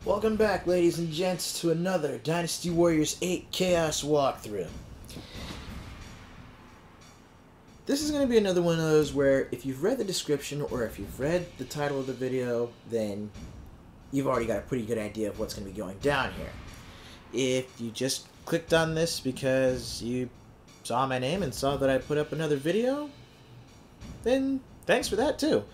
Welcome back, ladies and gents, to another Dynasty Warriors 8 Chaos walkthrough. This is going to be another one of those where if you've read the description or if you've read the title of the video, then you've already got a pretty good idea of what's going to be going down here. If you just clicked on this because you saw my name and saw that I put up another video, then thanks for that too.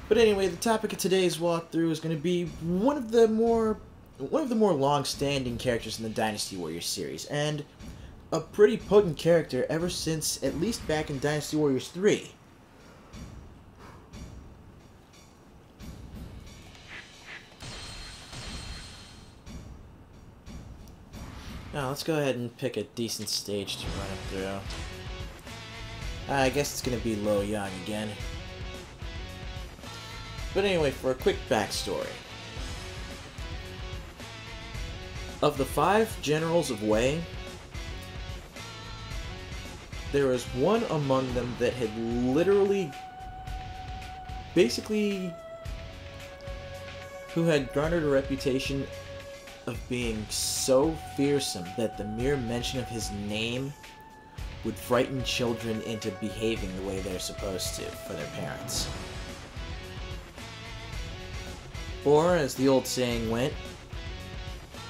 But anyway, the topic of today's walkthrough is going to be one of the more long-standing characters in the Dynasty Warriors series, and a pretty potent character ever since at least back in Dynasty Warriors 3. Now let's go ahead and pick a decent stage to run it through. I guess it's going to be Lo Yang again. But anyway, for a quick backstory. Of the 5 generals of Wei, there was one among them that had literally, who had garnered a reputation of being so fearsome that the mere mention of his name would frighten children into behaving the way they're supposed to for their parents. Or, as the old saying went,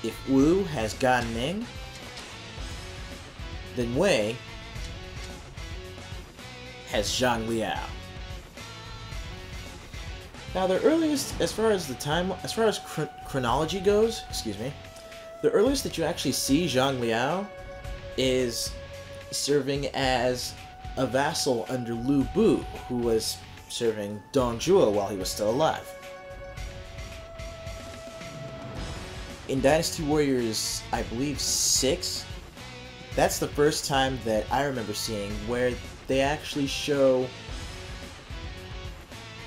if Wu has got Ning, then Wei has Zhang Liao. Now, the earliest, as far as chronology goes, the earliest that you actually see Zhang Liao is serving as a vassal under Lu Bu, who was serving Dong Zhuo while he was still alive. In Dynasty Warriors, I believe 6, that's the first time that I remember seeing where they actually show,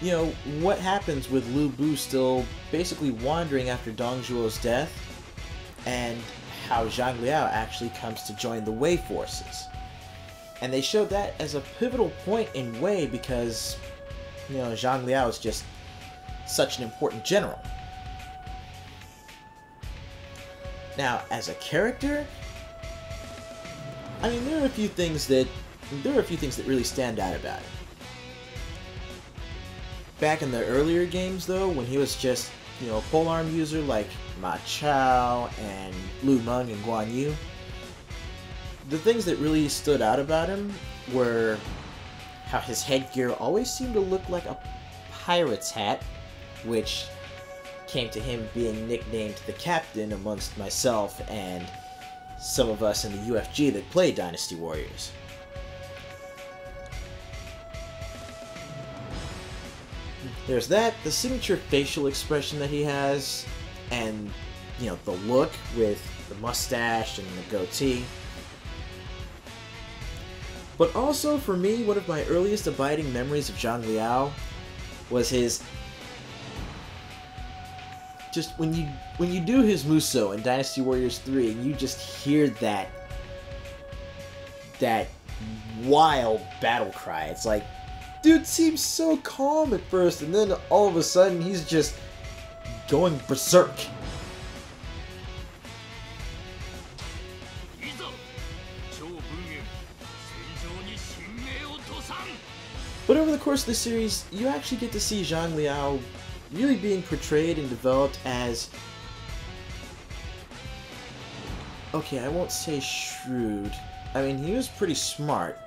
you know, what happens with Lu Bu still basically wandering after Dong Zhuo's death, and how Zhang Liao actually comes to join the Wei forces. And they showed that as a pivotal point in Wei because, you know, Zhang Liao is just such an important general. Now, as a character, I mean, there are a few things that really stand out about him. Back in the earlier games, though, when he was just, you know, a polearm user like Ma Chao and Lu Meng and Guan Yu, the things that really stood out about him were how his headgear always seemed to look like a pirate's hat, which came to him being nicknamed the Captain amongst myself and some of us in the UFG that play Dynasty Warriors. There's that, the signature facial expression that he has, and, you know, the look with the mustache and the goatee. But also, for me, one of my earliest abiding memories of Zhang Liao was his... just when you do his Musou in Dynasty Warriors 3 and you just hear that wild battle cry, it's like, dude seems so calm at first, and then all of a sudden he's just going berserk. But over the course of the series, you actually get to see Zhang Liao really being portrayed and developed as, okay, I won't say shrewd. I mean, he was pretty smart,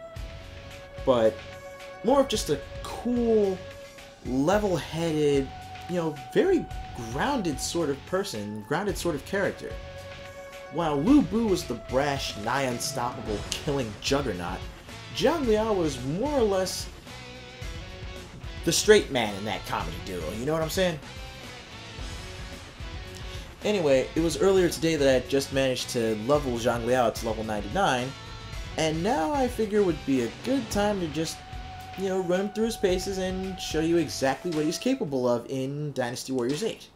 but more of just a cool, level-headed, you know, very grounded sort of person, grounded sort of character. While Lu Bu was the brash, nigh unstoppable, killing juggernaut, Zhang Liao was more or less the straight man in that comedy duo, you know what I'm saying? Anyway, it was earlier today that I had just managed to level Zhang Liao to level 99, and now I figure would be a good time to just, you know, run him through his paces and show you exactly what he's capable of in Dynasty Warriors 8.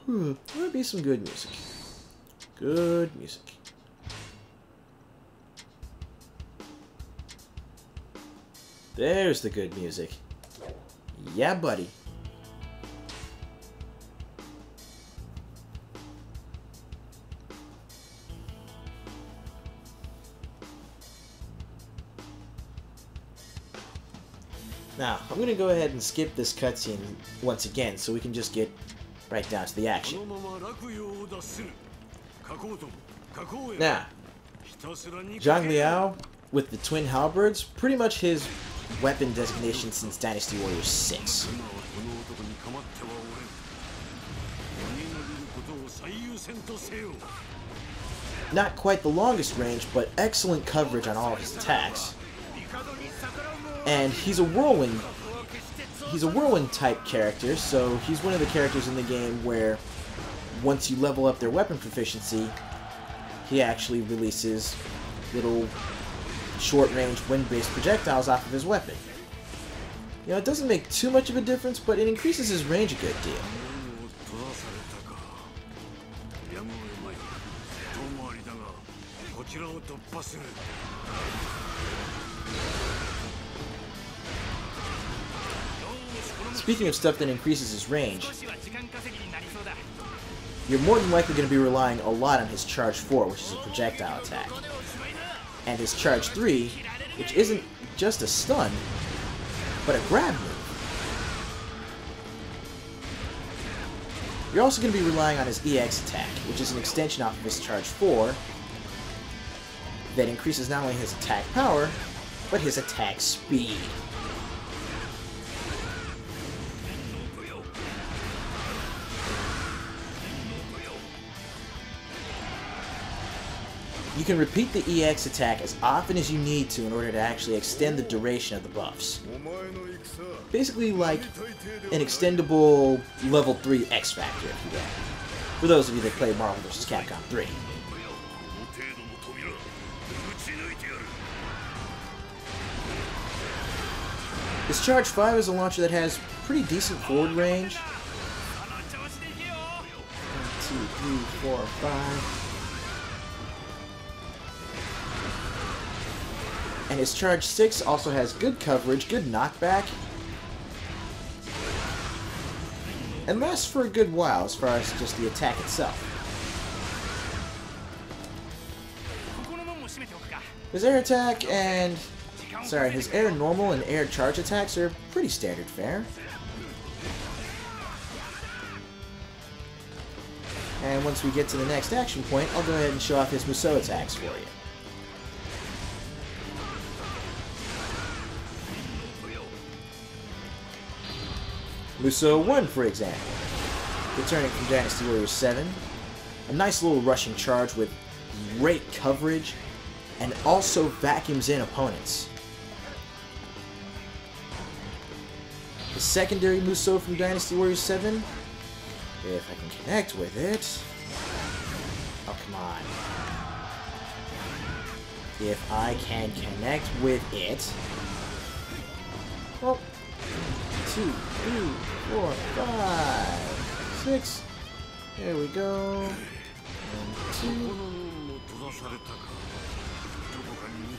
There would be some good music. Good music. There's the good music. Yeah, buddy. Now, I'm going to go ahead and skip this cutscene once again so we can just get right down to the action. Now, Zhang Liao with the twin halberds, pretty much his weapon designation since Dynasty Warriors 6. Not quite the longest range, but excellent coverage on all of his attacks. And he's a whirlwind type character, so he's one of the characters in the game where once you level up their weapon proficiency, he actually releases little short-range wind-based projectiles off of his weapon. You know, it doesn't make too much of a difference, but it increases his range a good deal. Speaking of stuff that increases his range, you're more than likely going to be relying a lot on his Charge 4, which is a projectile attack, and his Charge 3, which isn't just a stun, but a grab move. You're also going to be relying on his EX attack, which is an extension off of his Charge 4 that increases not only his attack power, but his attack speed. You can repeat the EX attack as often as you need to in order to actually extend the duration of the buffs. Basically like an extendable level 3 X Factor, if you will. For those of you that play Marvel vs. Capcom 3. His Charge 5 is a launcher that has pretty decent forward range. 1, 2, 3, 4, 5. And his Charge 6 also has good coverage, good knockback, and lasts for a good while as far as just the attack itself. His air attack and... his air normal and air charge attacks are pretty standard fare. And once we get to the next action point, I'll go ahead and show off his Musou attacks for you. Musou 1, for example, returning from Dynasty Warriors 7. A nice little rushing charge with great coverage, and also vacuums in opponents. The secondary Musou from Dynasty Warriors 7, if I can connect with it... Oh, come on. If I can connect with it... Oh. 2, 3, 4, 5, 6. There we go. 1,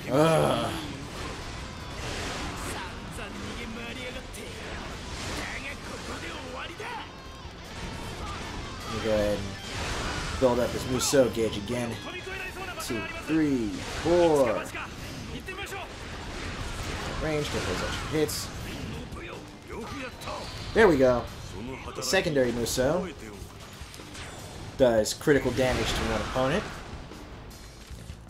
2. Ugh. Let me go ahead and build up his Musou gauge again. 2, 3, 4. Range, get those extra hits. There we go. The secondary Musou does critical damage to one opponent,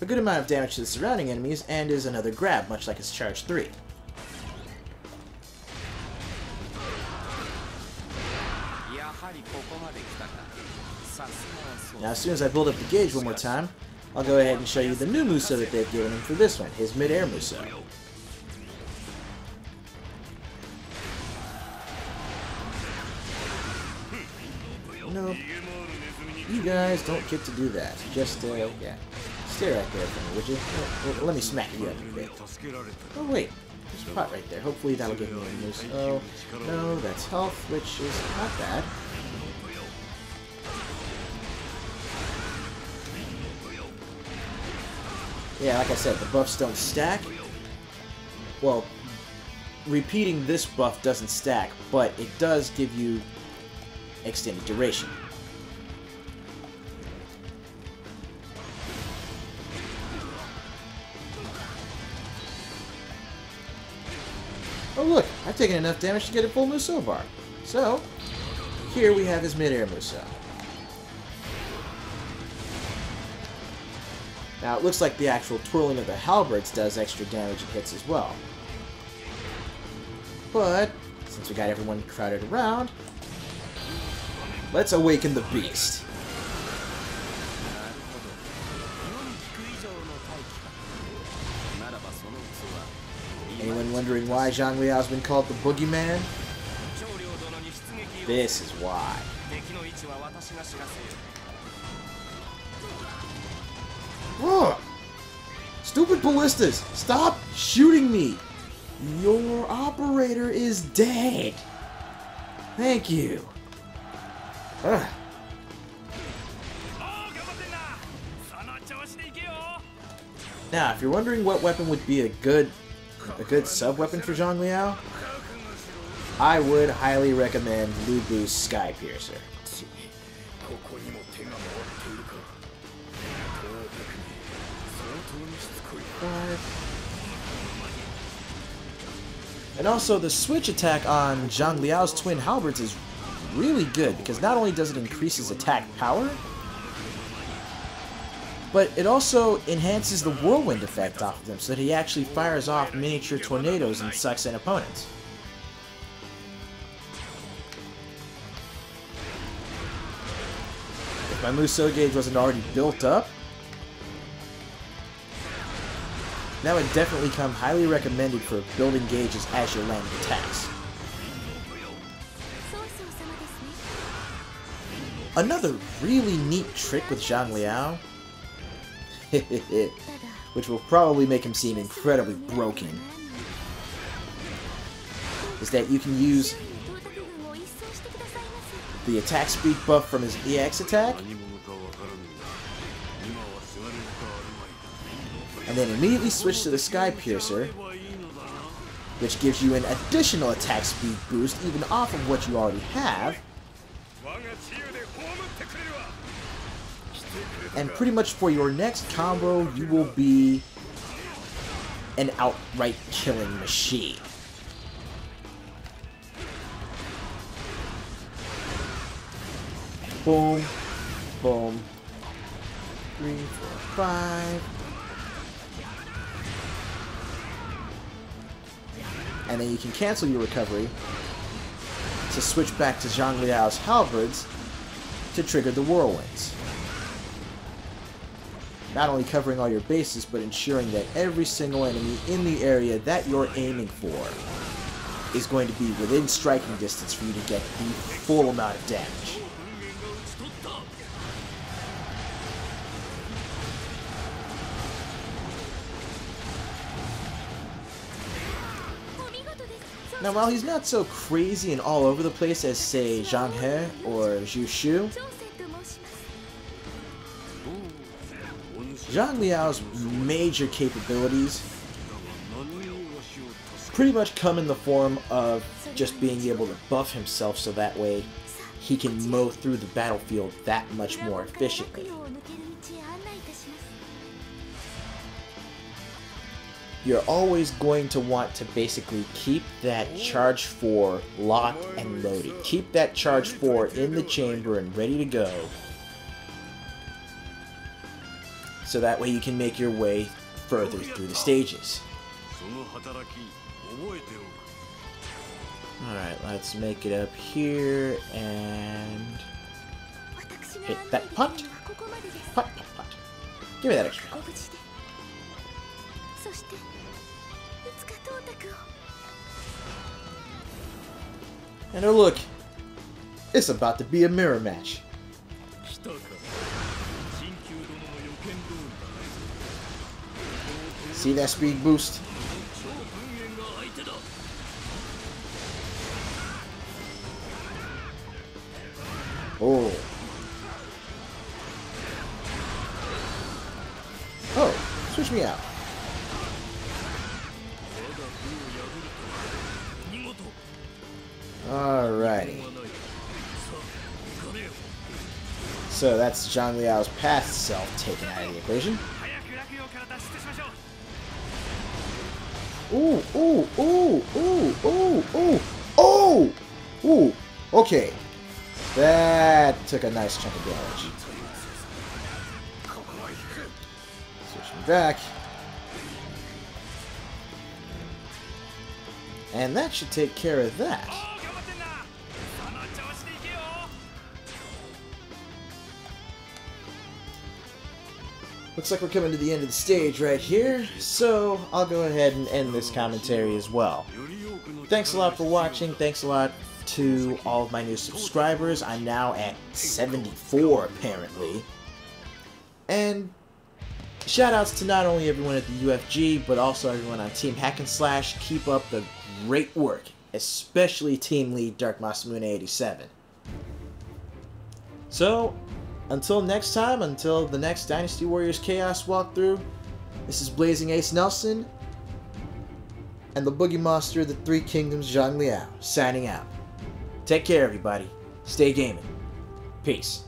a good amount of damage to the surrounding enemies, and is another grab, much like his Charge 3. Now, as soon as I build up the gauge one more time, I'll go ahead and show you the new Musou that they've given him for this one, his mid-air Musou. Nope. You guys don't get to do that. Just, yeah. Stay right there for me, would you? Oh, let me smack you up a bit. Oh, wait. There's a pot right there. Hopefully that'll give me a Musou. Oh, no, that's health, which is not bad. Yeah, like I said, the buffs don't stack. Well, repeating this buff doesn't stack, but it does give you extended duration. Oh look, I've taken enough damage to get a full Musou bar. So, here we have his mid-air Musou. Now it looks like the actual twirling of the halberds does extra damage and hits as well. But, since we got everyone crowded around, let's awaken the beast. Anyone wondering why Zhang Liao has been called the Boogeyman? This is why. Whoa! Stupid ballistas! Stop shooting me! Your operator is dead! Thank you. Ugh. Now, if you're wondering what weapon would be a good sub-weapon for Zhang Liao, I would highly recommend Lu Bu's Sky Piercer. And also, the switch attack on Zhang Liao's twin halberds is really good, because not only does it increase his attack power, but it also enhances the whirlwind effect off of them, so that he actually fires off miniature tornadoes and sucks in opponents. If my Musou gauge wasn't already built up, that would definitely come highly recommended for building gauges as you're landing attacks. Another really neat trick with Zhang Liao, which will probably make him seem incredibly broken, is that you can use the attack speed buff from his EX attack, and then immediately switch to the Sky Piercer, which gives you an additional attack speed boost even off of what you already have, and pretty much for your next combo, you will be an outright killing machine. Boom, boom, 3, 4, 5. And then you can cancel your recovery to switch back to Zhang Liao's halberds to trigger the whirlwinds. Not only covering all your bases, but ensuring that every single enemy in the area that you're aiming for is going to be within striking distance for you to get the full amount of damage. Now, while he's not so crazy and all over the place as, say, Zhang He or Zhu Shu, Zhang Liao's major capabilities pretty much come in the form of just being able to buff himself so that way he can mow through the battlefield that much more efficiently. You're always going to want to basically keep that charge 4 locked and loaded. Keep that charge 4 in the chamber and ready to go, so that way you can make your way further through the stages. Alright, let's make it up here and hit that pot. Pot, pot, pot. Give me that extra. And oh look, it's about to be a mirror match. See that speed boost? Oh. Oh, switch me out. Alrighty. So that's Zhang Liao's past self taken out of the equation. Ooh, ooh, ooh, ooh, ooh, ooh, ooh, ooh. Okay. That took a nice chunk of damage. Switching back. And that should take care of that. Looks like we're coming to the end of the stage right here, so I'll go ahead and end this commentary as well. Thanks a lot for watching. Thanks a lot to all of my new subscribers. I'm now at 74 apparently. And shoutouts to not only everyone at the UFG, but also everyone on Team Hack&Slash. Keep up the great work, especially Team Lead Dark Masamune 87. So, until next time, until the next Dynasty Warriors Chaos walkthrough, this is Blazing Ace Nelson and the Boogie Monster of the Three Kingdoms, Zhang Liao, signing out. Take care, everybody. Stay gaming. Peace.